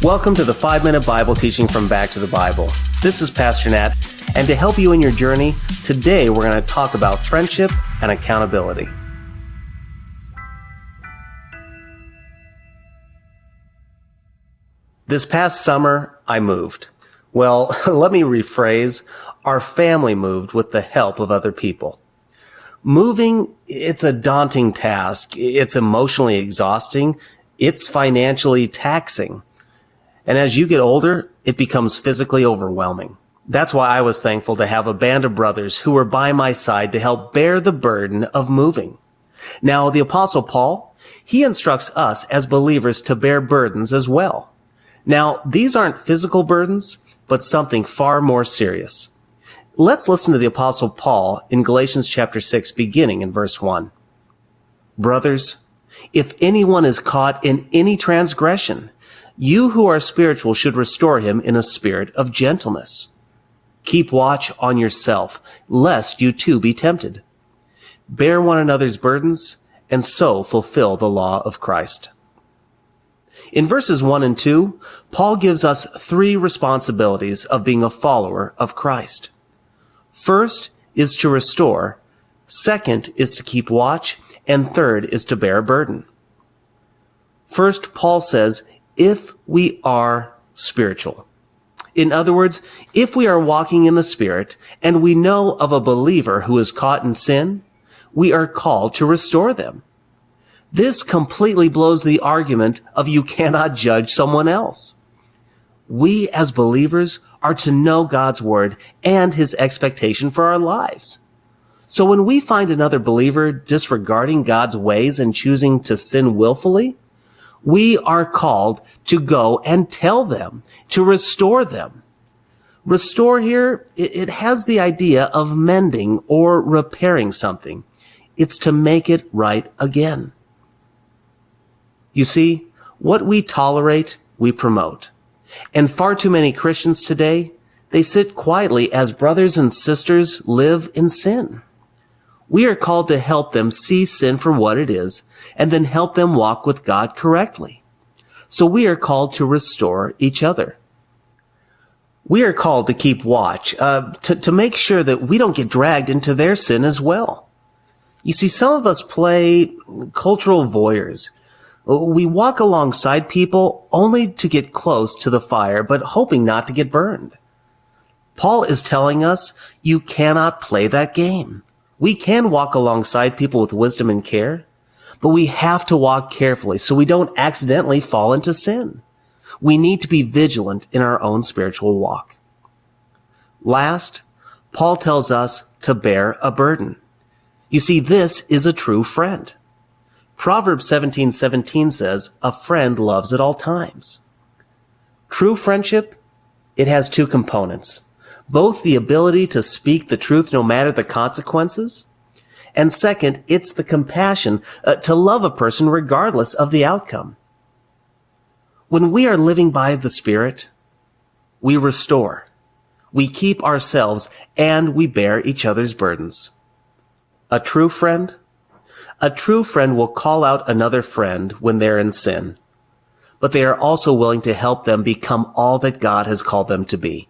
Welcome to the 5-Minute Bible Teaching from Back to the Bible. This is Pastor Nat, and to help you in your journey, today we're going to talk about friendship and accountability. This past summer, I moved. Well, let me rephrase. Our family moved with the help of other people. Moving, it's a daunting task. It's emotionally exhausting. It's financially taxing. And as you get older, it becomes physically overwhelming. That's why I was thankful to have a band of brothers who were by my side to help bear the burden of moving. Now, the Apostle Paul, he instructs us as believers to bear burdens as well. Now, these aren't physical burdens, but something far more serious. Let's listen to the Apostle Paul in Galatians chapter 6, beginning in verse 1. Brothers, if anyone is caught in any transgression, you who are spiritual should restore him in a spirit of gentleness. Keep watch on yourself, lest you too be tempted. Bear one another's burdens, and so fulfill the law of Christ. In verses 1 and 2, Paul gives us 3 responsibilities of being a follower of Christ. First is to restore, second is to keep watch, and third is to bear a burden. First, Paul says, if we are spiritual. In other words, if we are walking in the Spirit and we know of a believer who is caught in sin, we are called to restore them. This completely blows the argument of you cannot judge someone else. We as believers are to know God's word and his expectation for our lives. So when we find another believer disregarding God's ways and choosing to sin willfully, we are called to go and tell them, to restore them. Restore here, it has the idea of mending or repairing something. It's to make it right again. You see, what we tolerate, we promote. And far too many Christians today, they sit quietly as brothers and sisters live in sin. We are called to help them see sin for what it is, and then help them walk with God correctly. So we are called to restore each other. We are called to keep watch, to make sure that we don't get dragged into their sin as well. You see, some of us play cultural voyeurs. We walk alongside people only to get close to the fire, but hoping not to get burned. Paul is telling us you cannot play that game. We can walk alongside people with wisdom and care, but we have to walk carefully so we don't accidentally fall into sin. We need to be vigilant in our own spiritual walk. Last, Paul tells us to bear a burden. You see, this is a true friend. Proverbs 17:17 says, a friend loves at all times. True friendship, it has 2 components. Both the ability to speak the truth no matter the consequences, and second, it's the compassion to love a person regardless of the outcome. When we are living by the Spirit, we restore, we keep ourselves, and we bear each other's burdens. A true friend will call out another friend when they're in sin, but they are also willing to help them become all that God has called them to be.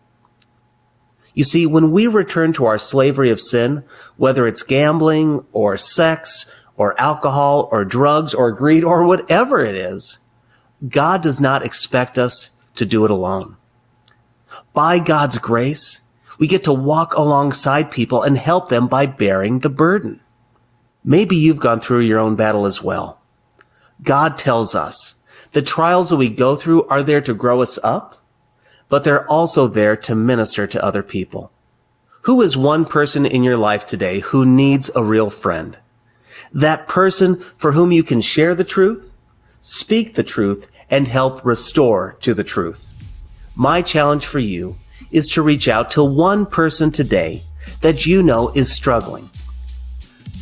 You see, when we return to our slavery of sin, whether it's gambling or sex or alcohol or drugs or greed or whatever it is, God does not expect us to do it alone. By God's grace, we get to walk alongside people and help them by bearing the burden. Maybe you've gone through your own battle as well. God tells us the trials that we go through are there to grow us up, but they're also there to minister to other people. Who is one person in your life today who needs a real friend? That person for whom you can share the truth, speak the truth, and help restore to the truth. My challenge for you is to reach out to one person today that you know is struggling.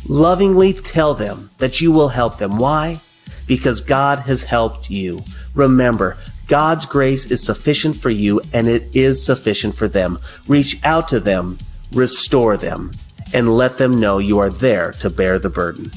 Lovingly tell them that you will help them. Why? Because God has helped you. Remember, God's grace is sufficient for you, and it is sufficient for them. Reach out to them, restore them, and let them know you are there to bear the burden.